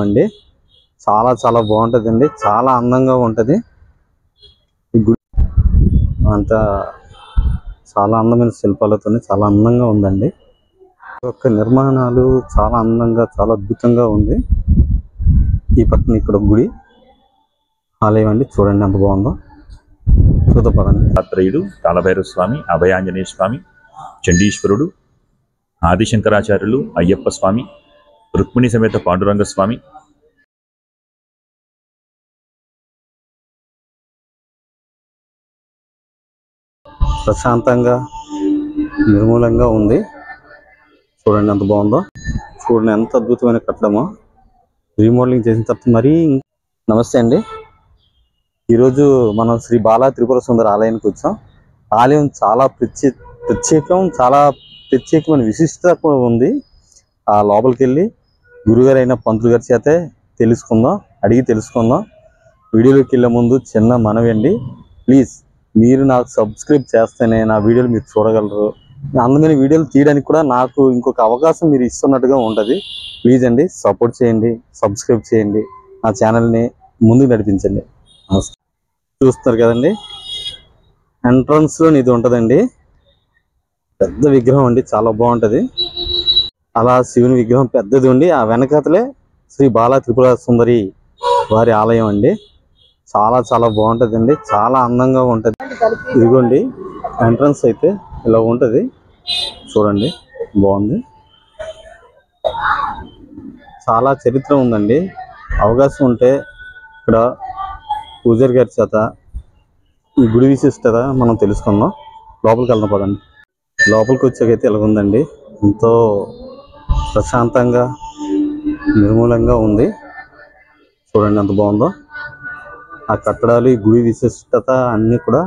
అండి. చాలా చాలా బాగుంటుందండి, చాలా అందంగా ఉంటుంది. ఈ గుడి అంతా చాలా అందమైన శిల్పాలతో చాలా అందంగా ఉందండి. యొక్క నిర్మాణాలు చాలా అందంగా, చాలా అద్భుతంగా ఉంది. ఈ పక్కన ఇక్కడ గుడి ఆలయం అండి, చూడండి ఎంత బాగుందో. చూద్దాం దత్తాత్రేయుడు, కాలభైరవ స్వామి, అభయాంజనేయ స్వామి, చండీశ్వరుడు, ఆదిశంకరాచార్యులు, అయ్యప్ప స్వామి, రుక్మిణి సమేత పాండురంగ స్వామి, ప్రశాంతంగా నిర్మూలంగా ఉంది. చూడండి ఎంత బాగుందో. చూడండి ఎంత అద్భుతమైన కట్టడమో. రీమోడలింగ్ చేసిన తర్వాత మరీ. నమస్తే అండి. ఈరోజు మనం శ్రీ బాలా త్రిపుర సుందరి ఆలయానికి వచ్చాం. ఆలయం చాలా చాలా ప్రత్యేకమైన విశిష్టత ఉంది. ఆ లోపలికి వెళ్ళి గురుగారు అయిన పంతులు గారి చేతే అడిగి తెలుసుకుందాం. వీడియోలోకి వెళ్ళే ముందు చిన్న మనవి అండి, ప్లీజ్ మీరు నాకు సబ్స్క్రైబ్ చేస్తేనే నా వీడియోలు మీరు చూడగలరు. అందమైన వీడియోలు తీయడానికి కూడా నాకు ఇంకొక అవకాశం మీరు ఇస్తున్నట్టుగా ఉంటుంది. ప్లీజ్ అండి, సపోర్ట్ చేయండి, సబ్స్క్రైబ్ చేయండి, నా ఛానల్ని ముందుకు నడిపించండి. చూస్తున్నారు కదండి, ఎంట్రన్స్లో ఇది ఉంటుందండి. పెద్ద విగ్రహం అండి, చాలా బాగుంటుంది. అలా శివుని విగ్రహం పెద్దది ఉండి ఆ వెనకతలే శ్రీ బాలా త్రిపుర సుందరి వారి ఆలయం అండి. చాలా చాలా బాగుంటుందండి, చాలా అందంగా ఉంటుంది. ఇదిగోండి ఎంట్రన్స్ అయితే ఇలా ఉంటుంది. చూడండి బాగుంది. చాలా చరిత్ర ఉందండి. అవకాశం ఉంటే ఇక్కడ పూజారి గారి చేత ఈ గుడి విశిష్టత మనం తెలుసుకుందాం. లోపలికి వెళ్దాం పదండి. లోపలికి వచ్చాకైతే ఇలా ఉందండి, ఎంతో ప్రశాంతంగా నిర్మూలంగా ఉంది. చూడండి ఎంత బాగుందో. ఆ కట్టడాలు, ఈ గుడి విశిష్టత అన్నీ కూడా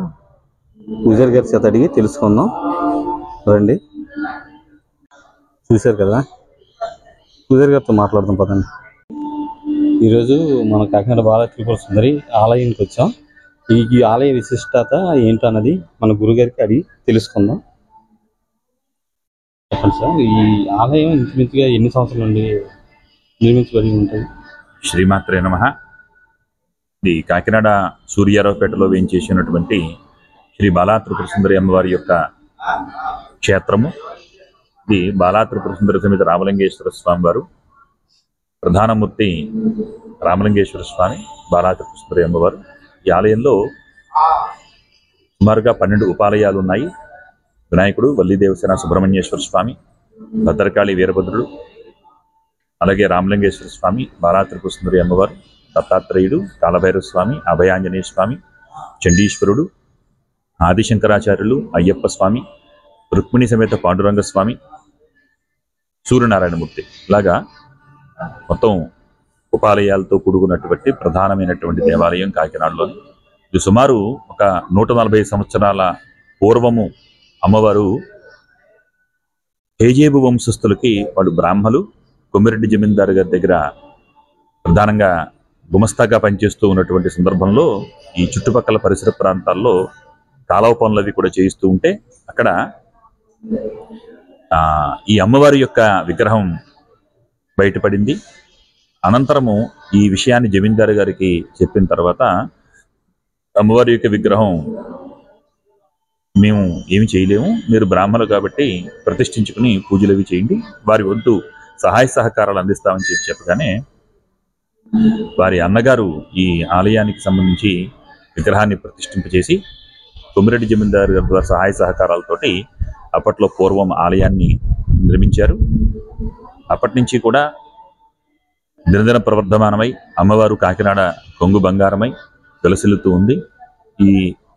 పూజారి గారి చేత అడిగి తెలుసుకుందాం రండి. చూశారు కదా, పూజారి గారితో మాట్లాడదాం పదండి. ఈరోజు మన కాకినాడ బాలా త్రిపుర సుందరి ఆలయానికి వచ్చాం. ఈ ఆలయ విశిష్టత ఏంటన్నది మన గురుగారికి అడిగి తెలుసుకుందాం. చెప్పండి సార్, ఈ ఆలయం ఇంచుమించుగా ఎన్ని సంవత్సరాల నుండి నిర్మించబడి ఉంటుంది? శ్రీమాత్రే నమః. ఇది కాకినాడ సూర్యారావుపేటలో వేయించేసినటువంటి శ్రీ బాలా త్రిపుర సుందరి అమ్మవారి యొక్క క్షేత్రము. ఇది బాలా త్రిపుర సుందరి సమేత రామలింగేశ్వర స్వామి వారు, ప్రధానమూర్తి రామలింగేశ్వర స్వామి, బాలా త్రిపుర సుందరి అమ్మవారు. ఈ ఆలయంలో సుమారుగా 12 ఉపాలయాలు ఉన్నాయి. వినాయకుడు, వల్లీదేవసేన సుబ్రహ్మణ్యేశ్వర స్వామి, భద్రకాళి వీరభద్రుడు, అలాగే రామలింగేశ్వర స్వామి, బాలా త్రిపుర సుందరి అమ్మవారు, దత్తాత్రేయుడు, కాలభైరవ స్వామి, అభయాంజనేయ స్వామి, చండీశ్వరుడు, ఆదిశంకరాచార్యులు, అయ్యప్ప స్వామి, రుక్మిణి సమేత పాండురంగ స్వామి, సూర్యనారాయణమూర్తి. ఇలాగా మొత్తం ఉపాలయాలతో కూడుకున్నటువంటి ప్రధానమైనటువంటి దేవాలయం కాకినాడలోని. ఇది సుమారు ఒక 140 సంవత్సరాల పూర్వము అమ్మవారు హేజేబు వంశస్థులకి, వాళ్ళు బ్రాహ్మలు, కొమ్మిరెడ్డి జమీందారు గారి దగ్గర ప్రధానంగా గుమస్తాగా పనిచేస్తూ ఉన్నటువంటి సందర్భంలో ఈ చుట్టుపక్కల పరిసర ప్రాంతాల్లో కాలువ పనులు అవి కూడా చేయిస్తూ ఉంటే అక్కడ ఈ అమ్మవారి యొక్క విగ్రహం బయటపడింది. అనంతరము ఈ విషయాన్ని జమీందారు గారికి చెప్పిన తర్వాత అమ్మవారి యొక్క విగ్రహం మేము ఏమి చేయలేము, మీరు బ్రాహ్మణులు కాబట్టి ప్రతిష్ఠించుకుని పూజలు అవి చేయండి, వారి వంతు సహాయ సహకారాలు అందిస్తామని చెప్పగానే వారి అన్నగారు ఈ ఆలయానికి సంబంధించి విగ్రహాన్ని ప్రతిష్ఠింపచేసి కొమ్మిరెడ్డి జమీందారు గారి ద్వారా సహాయ సహకారాలతోటి అప్పట్లో పూర్వం ఆలయాన్ని నిర్మించారు. అప్పటి నుంచి కూడా దినదిన ప్రవర్ధమానమై అమ్మవారు కాకినాడ కొంగు బంగారమై వెలసిల్లుతూ ఉంది. ఈ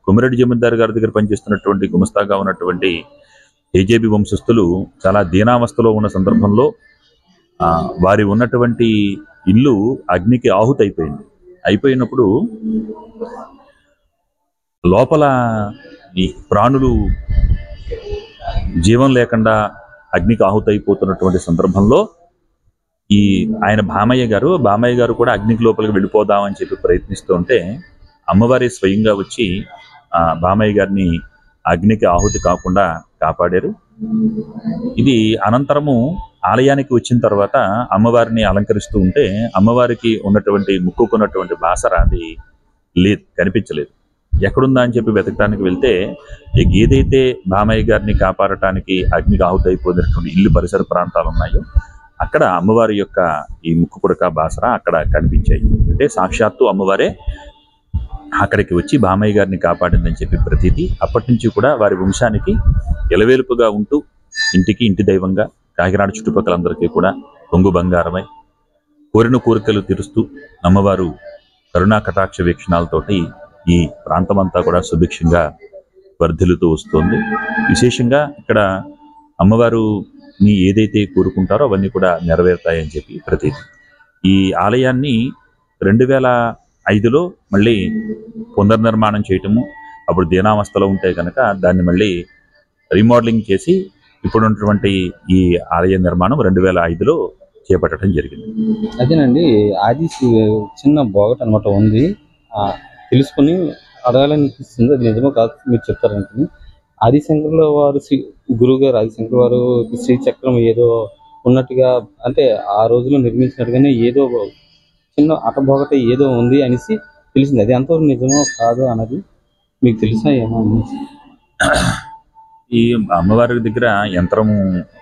కొమ్మిరెడ్డి జమీందారు గారి దగ్గర పనిచేస్తున్నటువంటి గుమస్తాగా ఉన్నటువంటి హేజేబి వంశస్థులు చాలా దీనావస్థలో ఉన్న సందర్భంలో వారి ఉన్నటువంటి ఇల్లు అగ్నికి ఆహుతి అయిపోయినప్పుడు లోపల ఈ ప్రాణులు జీవం లేకుండా అగ్నికి ఆహుతి అయిపోతున్నటువంటి సందర్భంలో ఈ ఆయన బామయ్య గారు కూడా అగ్నికి లోపలికి వెళ్ళిపోదామని చెప్పి ప్రయత్నిస్తూ ఉంటే అమ్మవారి స్వయంగా వచ్చి బామయ్య గారిని అగ్నికి ఆహుతి కాకుండా కాపాడారు. ఇది అనంతరము ఆలయానికి వచ్చిన తర్వాత అమ్మవారిని అలంకరిస్తూ ఉంటే అమ్మవారికి ఉన్నటువంటి ముక్కుకున్నటువంటి బాసర అది లేదు, కనిపించలేదు. ఎక్కడుందా అని చెప్పి వెతకడానికి వెళ్తే ఏదైతే బామయ్య గారిని కాపాడటానికి అగ్నికి ఆహుతైపోయినటువంటి ఇల్లు పరిసర ప్రాంతాలు ఉన్నాయో అక్కడ అమ్మవారి యొక్క ఈ ముక్కు పుడక బాసర అక్కడ కనిపించాయి. అంటే సాక్షాత్తు అమ్మవారే అక్కడికి వచ్చి బామయ్య గారిని కాపాడిందని చెప్పి ప్రతీతి. అప్పటి నుంచి కూడా వారి వంశానికి ఎలవేలుపుగా ఉంటూ ఇంటికి ఇంటి దైవంగా కాకినాడ చుట్టుపక్కలందరికీ కూడా కొంగు బంగారమై కోరిన కోరికలు తీరుస్తూ అమ్మవారు కరుణా కటాక్ష వీక్షణాలతోటి ఈ ప్రాంతమంతా కూడా సుభిక్షంగా వర్ధిల్లుతూ వస్తుంది. విశేషంగా ఇక్కడ అమ్మవారుని ఏదైతే కోరుకుంటారో అవన్నీ కూడా నెరవేరుతాయని చెప్పి ప్రతీతి. ఈ ఆలయాన్ని 2005లో మళ్ళీ పునర్నిర్మాణం చేయటము, అప్పుడు దీనావస్థలో ఉంటే కనుక దాన్ని మళ్ళీ రీమోడలింగ్ చేసి ఇప్పుడున్నటువంటి ఈ ఆలయ నిర్మాణం 2005లో చేపట్టడం జరిగింది. అదేనండి, అది చిన్న బోగట్ అనమాట ఉంది, తెలుసుకుని అడగాలనిపిస్తుంది. అది నిజమో కాదు మీరు చెప్తారనుకుని. ఆదిశంకర్ల వారు గురువు గారు ఆదిశంకర్ వారు శ్రీచక్రం ఏదో ఉన్నట్టుగా, అంటే ఆ రోజులో నిర్మించినట్టుగానే ఏదో చిన్న అటబోగట ఏదో ఉంది అనేసి తెలిసింది. అది ఎంతవరకు నిజమో కాదో అన్నది మీకు తెలుసా ఏమో? ఈ అమ్మవారి దగ్గర యంత్రము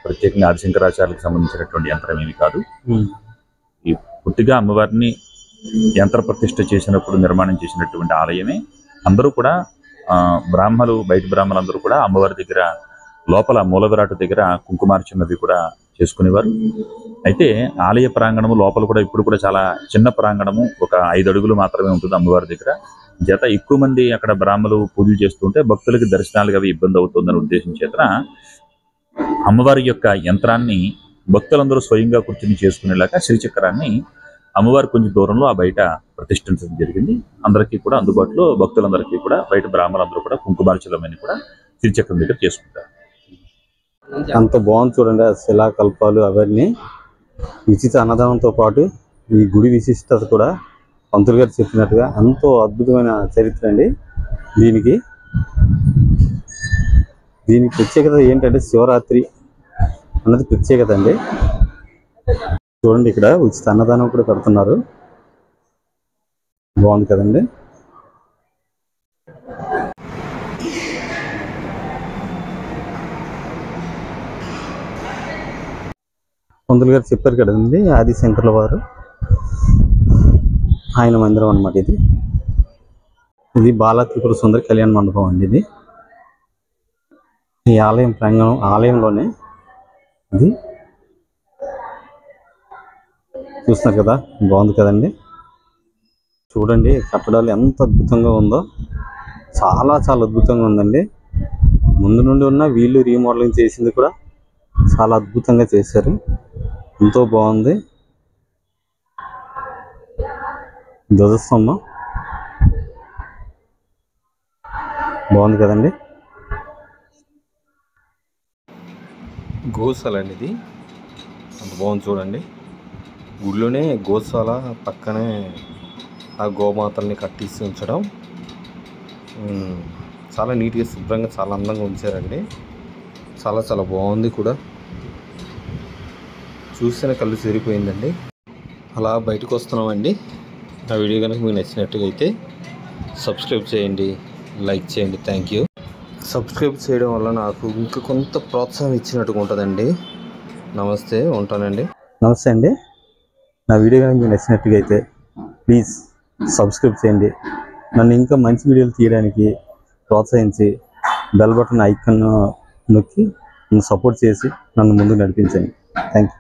ప్రత్యేకంగా ఆదిశంకరాచార్యులకు సంబంధించినటువంటి యంత్రం ఏమి కాదు. ఈ పూర్తిగా అమ్మవారిని యంత్ర ప్రతిష్ఠ చేసినప్పుడు నిర్మాణం చేసినటువంటి ఆలయమే. అందరూ కూడా బ్రాహ్మలు, బయట బ్రాహ్మలందరూ కూడా అమ్మవారి దగ్గర లోపల మూల విరాటు దగ్గర కుంకుమార్చనవి కూడా చేసుకునేవారు. అయితే ఆలయ ప్రాంగణము లోపల కూడా ఇప్పుడు కూడా చాలా చిన్న ప్రాంగణము, ఒక 5 అడుగులు మాత్రమే ఉంటుంది అమ్మవారి దగ్గర. చేత ఎక్కువ మంది అక్కడ బ్రాహ్మలు పూజలు చేస్తుంటే భక్తులకి దర్శనాలుగా అవి ఇబ్బంది అవుతుందని ఉద్దేశం చేత అమ్మవారి యొక్క యంత్రాన్ని భక్తులందరూ స్వయంగా కూర్చుని చేసుకునేలాగా శ్రీచక్రాన్ని అమ్మవారి కొంచెం దూరంలో ఆ బయట ప్రతిష్ఠించడం జరిగింది. అందరికీ కూడా అందుబాటులో, భక్తులందరికీ కూడా, బయట బ్రాహ్మణులందరూ కూడా కుంకుమార్చనమని కూడా శ్రీచక్రం దగ్గర చేసుకుంటారు. అంత బాగుంది చూడండి, ఆ శిలాకల్పాలు అవన్నీ. ఉచిత అన్నదానంతో పాటు ఈ గుడి విశిష్టత కూడా పంతులు గారు చెప్పినట్టుగా ఎంతో అద్భుతమైన చరిత్ర అండి. దీనికి ప్రత్యేకత ఏంటంటే శివరాత్రి అన్నది ప్రత్యేకత అండి. చూడండి, ఇక్కడ ఉచిత అన్నదానం కూడా పెడుతున్నారు. బాగుంది కదండి. పంతులు గారు చెప్పారు కదండి, ఆదిశంకర్ల వారు ఆయన మందిరం అన్నమాట. ఇది బాలా త్రిపుర సుందరి కళ్యాణ మండపం అండి. ఈ ఆలయం ప్రాంగణం, ఆలయంలోనే ఇది చూస్తున్నారు కదా, బాగుంది కదండి. చూడండి కట్టడాలు ఎంత అద్భుతంగా ఉందో, చాలా చాలా అద్భుతంగా ఉందండి. ముందు నుండి ఉన్న వీళ్ళు రీమోడలింగ్ చేసింది కూడా చాలా అద్భుతంగా చేశారు, ఎంతో బాగుంది. ధ్వజస్తంభం బాగుంది కదండి. గోశాల అండి ఇది, అంత బాగుంది చూడండి. గుడిలోనే గోశాల పక్కనే ఆ గోమాతల్ని కట్టించి ఉంచడం చాలా నీట్గా, శుభ్రంగా, చాలా అందంగా ఉంచారండి. చాలా చాలా బాగుంది కూడా, చూస్తేనే కళ్ళు చెరిపోయిందండి. అలా బయటకు వస్తున్నామండి. నా వీడియో కనుక మీకు నచ్చినట్టుగా అయితే సబ్స్క్రైబ్ చేయండి, లైక్ చేయండి. Thank you. సబ్స్క్రైబ్ చేయడం వల్ల నాకు ఇంకా కొంత ప్రోత్సాహం ఇచ్చినట్టుగా ఉంటుందండి. నమస్తే, ఉంటానండి. నమస్తే అండి. నా వీడియో కనుక మీకు నచ్చినట్టుగా అయితే ప్లీజ్ సబ్స్క్రైబ్ చేయండి. నన్ను ఇంకా మంచి వీడియోలు తీయడానికి ప్రోత్సహించి బెల్ బటన్ ఐకాన్ నొక్కి నన్ను సపోర్ట్ చేసి నన్ను ముందుకు నడిపించండి. Thank you.